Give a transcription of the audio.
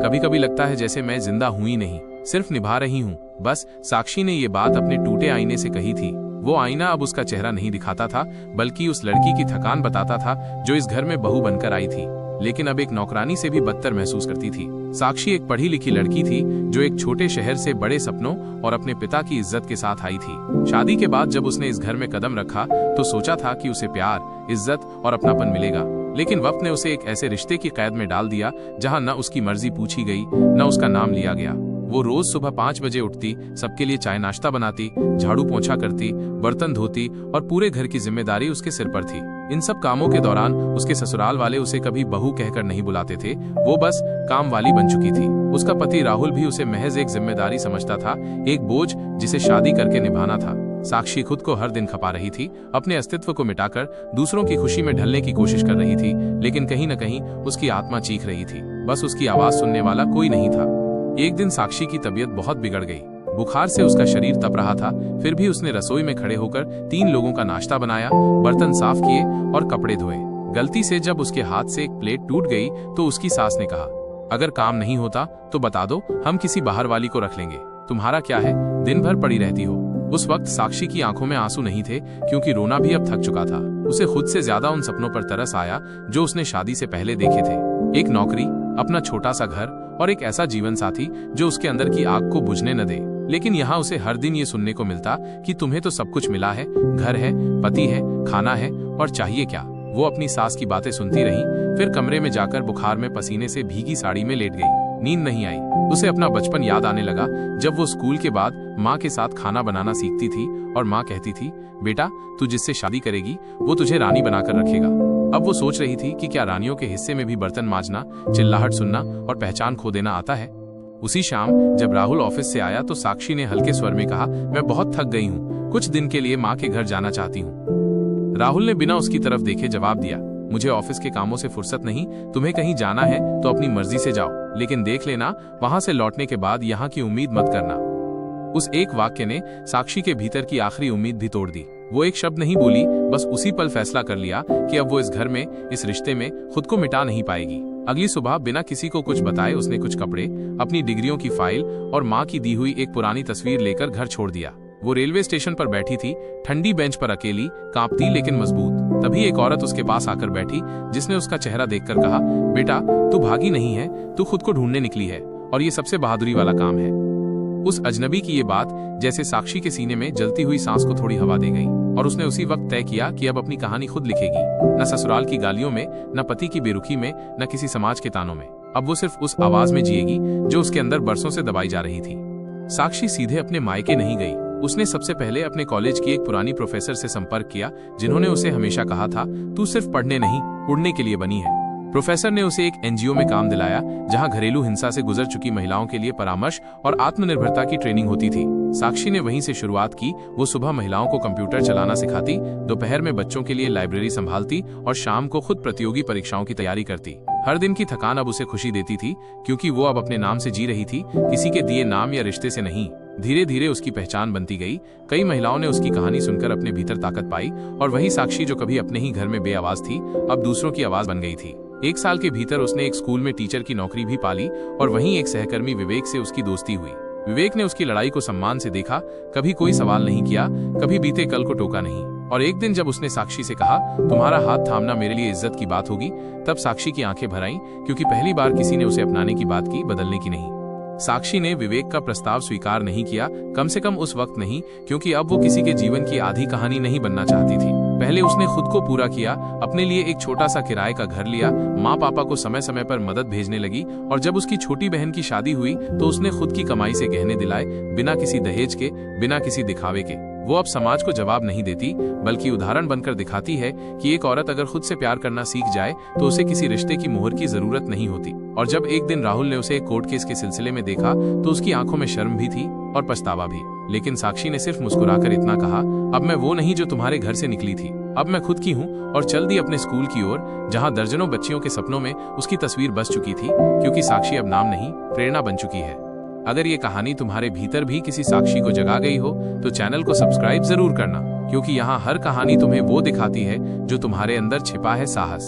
कभी कभी लगता है जैसे मैं जिंदा हुई ही नहीं, सिर्फ निभा रही हूँ बस। साक्षी ने ये बात अपने टूटे आईने से कही थी। वो आईना अब उसका चेहरा नहीं दिखाता था, बल्कि उस लड़की की थकान बताता था जो इस घर में बहू बनकर आई थी, लेकिन अब एक नौकरानी से भी बदतर महसूस करती थी। साक्षी एक पढ़ी लिखी लड़की थी जो एक छोटे शहर से बड़े सपनों और अपने पिता की इज्जत के साथ आई थी। शादी के बाद जब उसने इस घर में कदम रखा तो सोचा था कि उसे प्यार, इज्जत और अपनापन मिलेगा, लेकिन वक्त ने उसे एक ऐसे रिश्ते की कैद में डाल दिया जहां न उसकी मर्जी पूछी गई, न उसका नाम लिया गया। वो रोज सुबह 5 बजे उठती, सबके लिए चाय नाश्ता बनाती, झाड़ू पोंछा करती, बर्तन धोती और पूरे घर की जिम्मेदारी उसके सिर पर थी। इन सब कामों के दौरान उसके ससुराल वाले उसे कभी बहू कहकर नहीं बुलाते थे, वो बस काम वाली बन चुकी थी। उसका पति राहुल भी उसे महज एक जिम्मेदारी समझता था, एक बोझ जिसे शादी करके निभाना था। साक्षी खुद को हर दिन खपा रही थी, अपने अस्तित्व को मिटाकर दूसरों की खुशी में ढलने की कोशिश कर रही थी, लेकिन कहीं न कहीं उसकी आत्मा चीख रही थी, बस उसकी आवाज सुनने वाला कोई नहीं था। एक दिन साक्षी की तबीयत बहुत बिगड़ गई, बुखार से उसका शरीर तप रहा था, फिर भी उसने रसोई में खड़े होकर 3 लोगों का नाश्ता बनाया, बर्तन साफ किए और कपड़े धोए। गलती से जब उसके हाथ से एक प्लेट टूट गई तो उसकी सास ने कहा, अगर काम नहीं होता तो बता दो, हम किसी बाहर वाली को रख लेंगे, तुम्हारा क्या है, दिन भर पड़ी रहती हो। उस वक्त साक्षी की आंखों में आंसू नहीं थे, क्योंकि रोना भी अब थक चुका था। उसे खुद से ज्यादा उन सपनों पर तरस आया जो उसने शादी से पहले देखे थे, एक नौकरी, अपना छोटा सा घर और एक ऐसा जीवन साथी जो उसके अंदर की आग को बुझने न दे। लेकिन यहाँ उसे हर दिन ये सुनने को मिलता कि तुम्हें तो सब कुछ मिला है, घर है, पति है, खाना है, और चाहिए क्या। वो अपनी सास की बातें सुनती रही, फिर कमरे में जाकर बुखार में पसीने से भीगी साड़ी में लेट गई। नींद नहीं आई। उसे अपना बचपन याद आने लगा, जब वो स्कूल के बाद माँ के साथ खाना बनाना सीखती थी और माँ कहती थी, बेटा तू जिससे शादी करेगी वो तुझे रानी बनाकर रखेगा। अब वो सोच रही थी कि क्या रानियों के हिस्से में भी बर्तन मांजना, चिल्लाहट सुनना और पहचान खो देना आता है। उसी शाम जब राहुल ऑफिस से आया तो साक्षी ने हल्के स्वर में कहा, मैं बहुत थक गई हूँ, कुछ दिन के लिए माँ के घर जाना चाहती हूँ। राहुल ने बिना उसकी तरफ देखे जवाब दिया, मुझे ऑफिस के कामों से फुर्सत नहीं, तुम्हें कहीं जाना है तो अपनी मर्जी से जाओ, लेकिन देख लेना वहां से लौटने के बाद यहाँ की उम्मीद मत करना। उस एक वाक्य ने साक्षी के भीतर की आखिरी उम्मीद भी तोड़ दी। वो एक शब्द नहीं बोली, बस उसी पल फैसला कर लिया कि अब वो इस घर में, इस रिश्ते में खुद को मिटा नहीं पाएगी। अगली सुबह बिना किसी को कुछ बताए उसने कुछ कपड़े, अपनी डिग्रियों की फाइल और माँ की दी हुई एक पुरानी तस्वीर लेकर घर छोड़ दिया। वो रेलवे स्टेशन पर बैठी थी, ठंडी बेंच पर अकेली, कांपती लेकिन मजबूत। तभी एक औरत उसके पास आकर बैठी, जिसने उसका चेहरा देखकर कहा, बेटा तू भागी नहीं है, तू खुद को ढूंढने निकली है, और ये सबसे बहादुरी वाला काम है। उस अजनबी की ये बात जैसे साक्षी के सीने में जलती हुई सांस को थोड़ी हवा दे गई, और उसने उसी वक्त तय किया कि अब अपनी कहानी खुद लिखेगी, न ससुराल की गालियों में, न पति की बेरुखी में, न किसी समाज के तानों में। अब वो सिर्फ उस आवाज में जिएगी जो उसके अंदर बरसों से दबाई जा रही थी। साक्षी सीधे अपने मायके नहीं गई। उसने सबसे पहले अपने कॉलेज की एक पुरानी प्रोफेसर से संपर्क किया, जिन्होंने उसे हमेशा कहा था, तू सिर्फ पढ़ने नहीं, उड़ने के लिए बनी है। प्रोफेसर ने उसे एक एनजीओ में काम दिलाया, जहां घरेलू हिंसा से गुजर चुकी महिलाओं के लिए परामर्श और आत्मनिर्भरता की ट्रेनिंग होती थी। साक्षी ने वहीं से शुरुआत की। वो सुबह महिलाओं को कंप्यूटर चलाना सिखाती, दोपहर में बच्चों के लिए लाइब्रेरी संभालती और शाम को खुद प्रतियोगी परीक्षाओं की तैयारी करती। हर दिन की थकान अब उसे खुशी देती थी, क्योंकि वो अब अपने नाम से जी रही थी, किसी के दिए नाम या रिश्ते से नहीं। धीरे धीरे उसकी पहचान बनती गई। कई महिलाओं ने उसकी कहानी सुनकर अपने भीतर ताकत पाई, और वही साक्षी जो कभी अपने ही घर में बेआवाज थी, अब दूसरों की आवाज बन गई थी। 1 साल के भीतर उसने एक स्कूल में टीचर की नौकरी भी पाली, और वहीं एक सहकर्मी विवेक से उसकी दोस्ती हुई। विवेक ने उसकी लड़ाई को सम्मान से देखा, कभी कोई सवाल नहीं किया, कभी बीते कल को टोका नहीं। और एक दिन जब उसने साक्षी से कहा, तुम्हारा हाथ थामना मेरे लिए इज्जत की बात होगी, तब साक्षी की आंखें भर आईं, क्योंकि पहली बार किसी ने उसे अपनाने की बात की, बदलने की नहीं। साक्षी ने विवेक का प्रस्ताव स्वीकार नहीं किया, कम से कम उस वक्त नहीं, क्योंकि अब वो किसी के जीवन की आधी कहानी नहीं बनना चाहती थी। पहले उसने खुद को पूरा किया, अपने लिए एक छोटा सा किराए का घर लिया, माँ पापा को समय समय पर मदद भेजने लगी, और जब उसकी छोटी बहन की शादी हुई तो उसने खुद की कमाई से गहने दिलाए, बिना किसी दहेज के, बिना किसी दिखावे के। वो अब समाज को जवाब नहीं देती, बल्कि उदाहरण बनकर दिखाती है कि एक औरत अगर खुद से प्यार करना सीख जाए तो उसे किसी रिश्ते की मोहर की जरूरत नहीं होती। और जब एक दिन राहुल ने उसे एक कोर्ट केस के सिलसिले में देखा तो उसकी आंखों में शर्म भी थी और पछतावा भी, लेकिन साक्षी ने सिर्फ मुस्कुराकर इतना कहा, अब मैं वो नहीं जो तुम्हारे घर से निकली थी, अब मैं खुद की हूँ, और चल दी अपने स्कूल की ओर, जहाँ दर्जनों बच्चियों के सपनों में उसकी तस्वीर बस चुकी थी, क्योंकि साक्षी अब नाम नहीं, प्रेरणा बन चुकी है। अगर ये कहानी तुम्हारे भीतर भी किसी साक्षी को जगा गई हो तो चैनल को सब्सक्राइब जरूर करना, क्योंकि यहाँ हर कहानी तुम्हें वो दिखाती है जो तुम्हारे अंदर छिपा है, साहस।